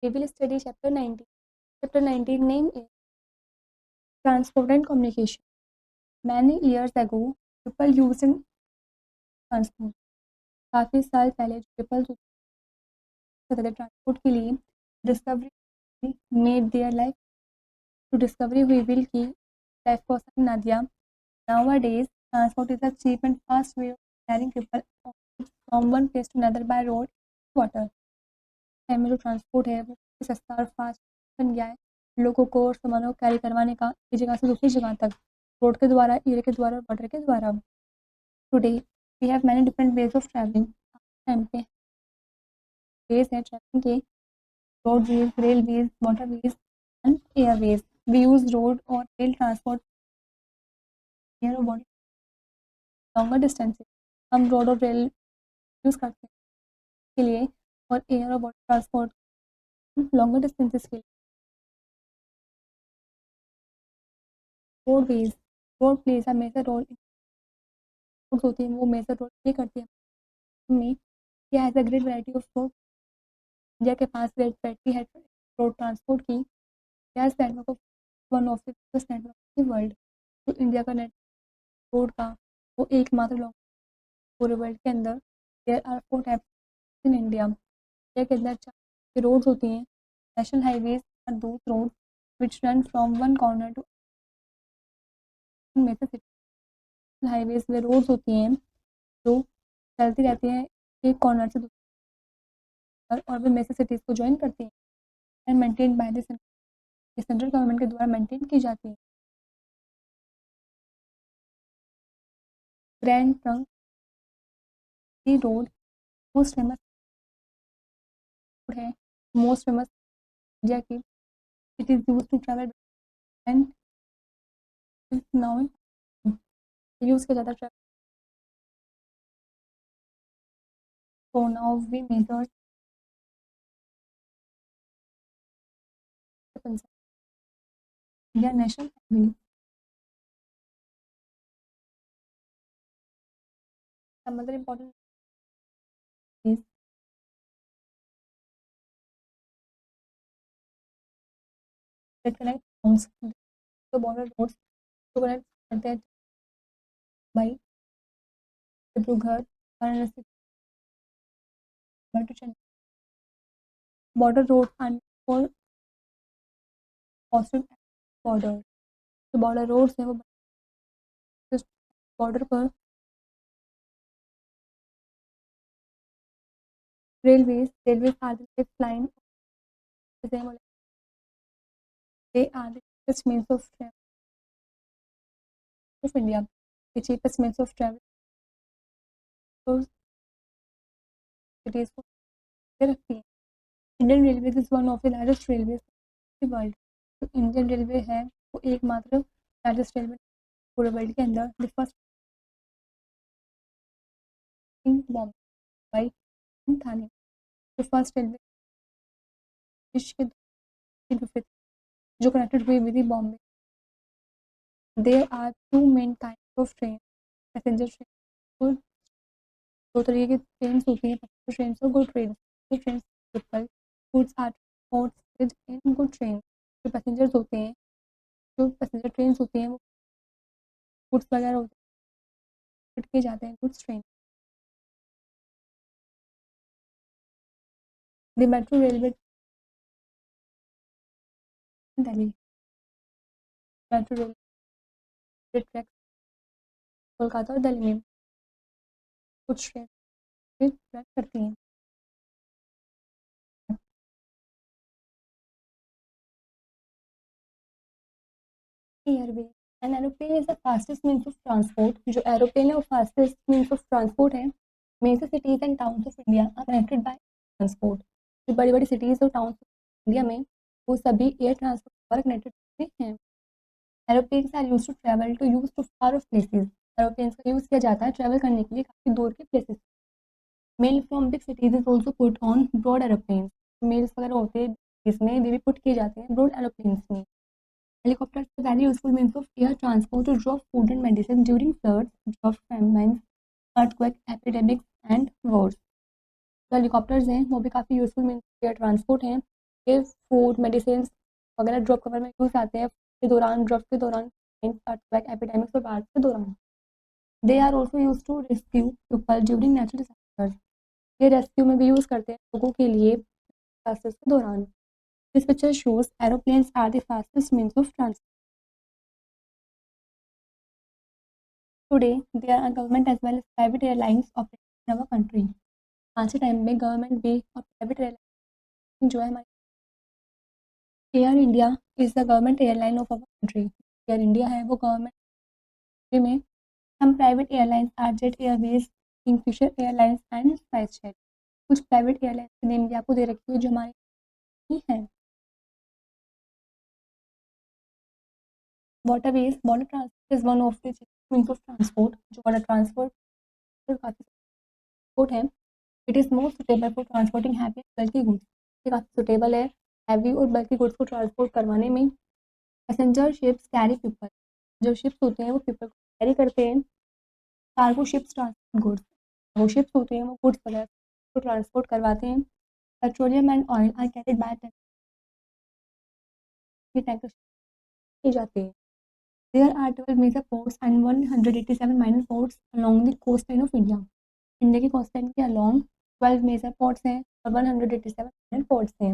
We will study chapter 19. Chapter 19 name is Transport and Communication. Many years ago, people used in transport. काफ़ी साल पहले जो people करते थे ट्रांसपोर्ट के लिए डिस्कवरी मेड देयर लाइफ तो डिस्कवरी हुई व्हील की लाइफ को आसान बना दिया. Nowadays, transport is a cheap and fast way of carrying people from one place to another by road and water. Time में जो ट्रांसपोर्ट है वो सस्ता और फास्ट बन गया है लोगों को और सामानों को कैरी करवाने का एक जगह से दूसरी जगह तक रोड के द्वारा एयर के द्वारा और वाटर के द्वारा. Today we have many different ways of travelling. Time पे वेज है ट्रैवलिंग के road ways railways water ways and airways. We use road और रेल ट्रांसपोर्ट एयर और वाटर लॉन्गर डिस्टेंसेज. हम रोड और रेल यूज़ करते हैं के लिए और एयर और वाटर ट्रांसपोर्ट लॉन्गर डिस्टेंसेज के लिए. Roadways road plays a major role roads होती हैं वो मेजर रोल प्ले करती हैं में. India has a great variety of road. India के पास वैरायटी है रोड ट्रांसपोर्ट की. India network of one of the biggest network of the world. तो इंडिया का नेट रोड का वो एकमात्र लॉन्ग पूरे वर्ल्ड के अंदर. There are 4 types in India. India के अंदर 4 रोड्स होती हैं. National highways are those road which run from one corner to major city. Highways वे रोड्स होती हैं जो चलती रहती हैं एक कॉर्नर से दूसरे और वे मेजर सिटीज़ को ज्वाइन करती हैं and maintain by the central government के द्वारा मेंटेन की जाती है. Grand trunk road most famous road है. मोस्ट फेमस इंडिया की. It is use to travel and now use किया जाता है travel. So now we major India national highway. Some other important is that connect towns. The border roads to connect करते हैं by Dibrugarh Varanasi to Chennai. Border road and for crossing border. जो border roads हैं वो border पर. Railways are the line they are the cheapest means of travel of India. The cheapest means of travel तो cities को रखती है. Indian railway is one of the largest railway in the world. तो Indian railway है वो एकमात्र largest railway पूरे world के अंदर. The first in Bombay in Thane. The first railway विश्व के जो कनेक्टेड हुई with Bombay. There are 2 main kind of train. Passenger train. दो तरीके की ट्रेन होती हैं. पैसेंजर ट्रेन और good train. Train people goods are transported in good train. जो पैसेंजर्स होते हैं जो पैसेंजर ट्रेन होती हैं वो गुड्स वगैरह होते हैं किए जाते हैं goods train. The metro railway Delhi. Metro railway track Kolkata और दिल्ली में कुछ ट्रेन ट्रैक करती हैं. Airway. An aeroplane is the fastest means of transport. जो एरोप्लेन है वो फास्टेस्ट मीन्स ऑफ ट्रांसपोर्ट है. Major cities and towns of India are connected by transport. जो बड़ी बड़ी सिटीज़ और टाउन्स इंडिया में वो सभी एयर ट्रांसपोर्ट द्वारा कनेक्टेड हैं. Aeroplanes are use to travel to use to far of places. Aeroplanes का यूज़ किया जाता है ट्रैवल करने के लिए काफ़ी दूर के places. Mail from big cities is also put on broad aeroplanes. Mails वगैरह होते हैं इसमें वे भी पुट किए जाते हैं ब्रॉड एरोप्लेन्स में. Helicopters are very useful means of air transport to drop food and medicine during floods, drought, famines, earthquake, epidemics and wars. जो हेलीकॉप्टर्स हैं वो भी काफ़ी यूजफुल मीन्स एयर ट्रांसपोर्ट हैं ये फूड मेडिसिन वगैरह ड्रग कवर में यूज़ आते हैं के दौरान, ड्रग के दौरान, एपिडेमिक्स और बाढ़ के दौरान। They are also use to rescue people during natural disasters. ये रेस्क्यू में भी यूज़ करते हैं लोगों के लिए डिजास्टर्स के दौरान। This picture shows aeroplanes are the fastest means of transport. Today there are government as well as private airlines operating in our country. आज के टाइम में गवर्नमेंट भी और प्राइवेट एयरलाइन जो है हमारी Air India is the government airline of our country. Air India है वो गवर्नमेंट में हम private airlines are Jet Airways, Kingfisher Airlines and SpiceJet. कुछ प्राइवेट एयरलाइंस के नेम भी आपको दे रखी है जो हमारी ही है। Waterways, water transport is one of the means of transport. जो वाटर ट्रांसपोर्ट काफ़ी सपोर्ट है। It is most suitable for transporting heavy बल्कि गुड्स। ये काफ़ी सुटेबल है हैवी और बल्कि गुड्स को ट्रांसपोर्ट करवाने में। पैसेंजर शिप्स कैरी पीपल, जो शिप्स होते हैं वो पीपल को कैरी करते हैं। कार्गो शिप्स ट्रांसपोर्ट गुड्स, वो शिप्स होते हैं वो गुड्स वगैरह को ट्रांसपोर्ट करवाते हैं। Petroleum and oil are carried by tanker की जाते हैं। There are 12 major ports and 187 minor ports along the coast line of India. India की कोस्ट लाइन के अलोंग 12 मेजर पोर्ट्स हैं और 187 माइनर पोर्ट्स हैं।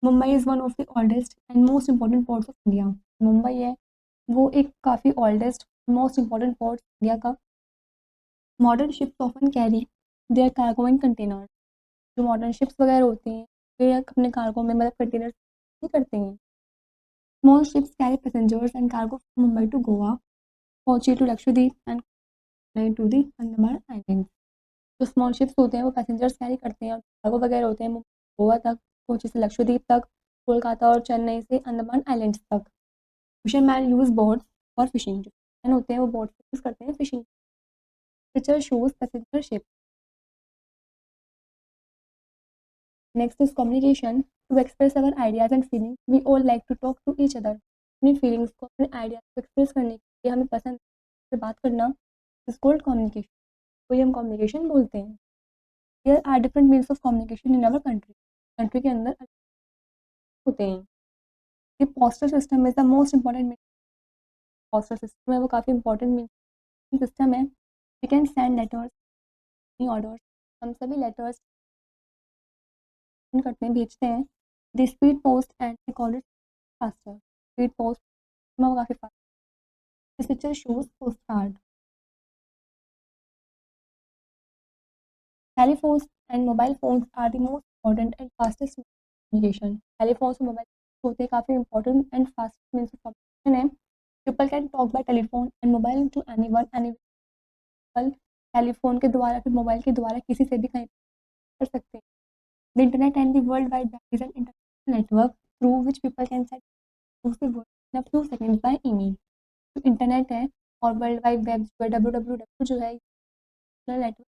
Mumbai is one of the oldest and most important ports of India. Mumbai है वो एक काफ़ी oldest most important port India का। Modern ships often carry their cargo in container. जो मॉडर्न शिप्स वगैरह होती हैं वे अपने कार्गो में मतलब कंटेनर ही करते हैं। Small ships carry passengers and cargo from Mumbai to Goa, Kochi to Lakshadweep and to the Andaman island. जो स्मॉल शिप्स होते हैं वो पैसेंजर्स कैरी करते हैं और कार्गो वगैरह होते हैं गोवा तक, कोची से लक्षद्वीप तक, कोलकाता और चेन्नई से अंडमान आइलैंड्स तक। Fisherman use boats for fishing. जो फिशरमैन होते हैं वो बोट्स यूज़ करते हैं fishing. Picture shows passenger ship. Next is communication. To express our ideas and feelings we all like to talk to each other. अपनी feelings को अपने ideas को एक्सप्रेस करने के लिए हमें पसंद से बात करना इज कॉल्ड कम्युनिकेशन। तो ये हम कम्युनिकेशन बोलते हैं। There are different means of communication in our country. Country के अंदर अलग होते हैं। ये postal system is the most important. Postal system है वो काफ़ी इंपॉर्टेंट मीन सिस्टम है। We can send letters any orders. हम सभी लेटर्स करते हैं भेजते हैं। The speed post and recorded faster. Speed post में वो काफ़ी fast. This picture shows post card. Telephones and mobile phones are the most important and fastest means of communication. Telephones और मोबाइल होते हैं काफ़ी important and fast means of communication है। People can talk by telephone and mobile to anyone anywhere। Telephone के द्वारा फिर mobile के द्वारा किसी से भी कहीं कर सकते हैं। The internet and the world wide web is an international network through which people can send news the world in a few seconds by email। जो इंटरनेट है और वर्ल्ड वाइड वेब जो है www जो है नेटवर्क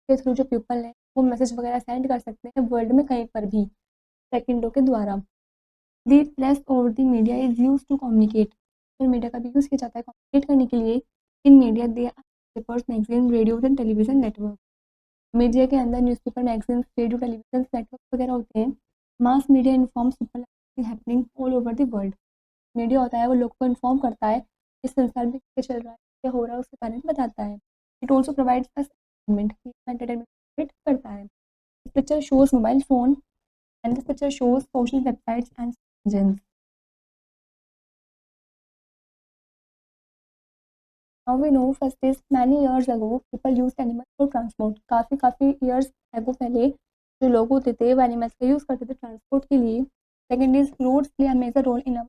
के through जो people है वो मैसेज वगैरह सेंड कर सकते हैं वर्ल्ड में कहीं पर भी सेकंडों के द्वारा। दी प्रेस और the media is use to communicate. फिर मीडिया का भी यूज़ किया जाता है कम्युनिकेट करने के लिए। In media the papers magazine radios and television network. Media के अंदर newspaper magazine radio television network वगैरह होते हैं। Mass media informs people happening all over the world. Media होता है वो लोग को इन्फॉर्म करता है इस संसार में क्या चल रहा है क्या हो रहा है उसके बारे में बताता है। It also provides us entertainment करता है। This picture shows mobile phone and this picture shows social websites and engines। Now we know first is many years ago people used animals for transport। काफ़ी years ago पहले जो लोग होते थे वो animals का यूज़ करते थे ट्रांसपोर्ट के लिए। Second is roads play a major role in our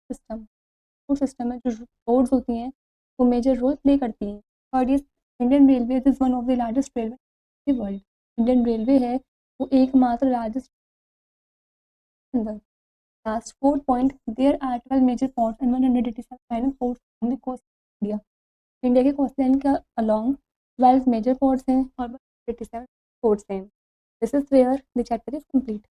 system. Food system में जो रोड्स होती हैं वो मेजर रोल प्ले करती हैं। Third is Indian railway is one of the largest railway in the world. Indian railway है वो एकमात्र लार्जेस्ट अंदर। Last fourth point there are 12 major ports and 187 minor ports on the coast of India. India के coast line के along 12 major ports हैं और 187 ports हैं। This is where the chapter is complete.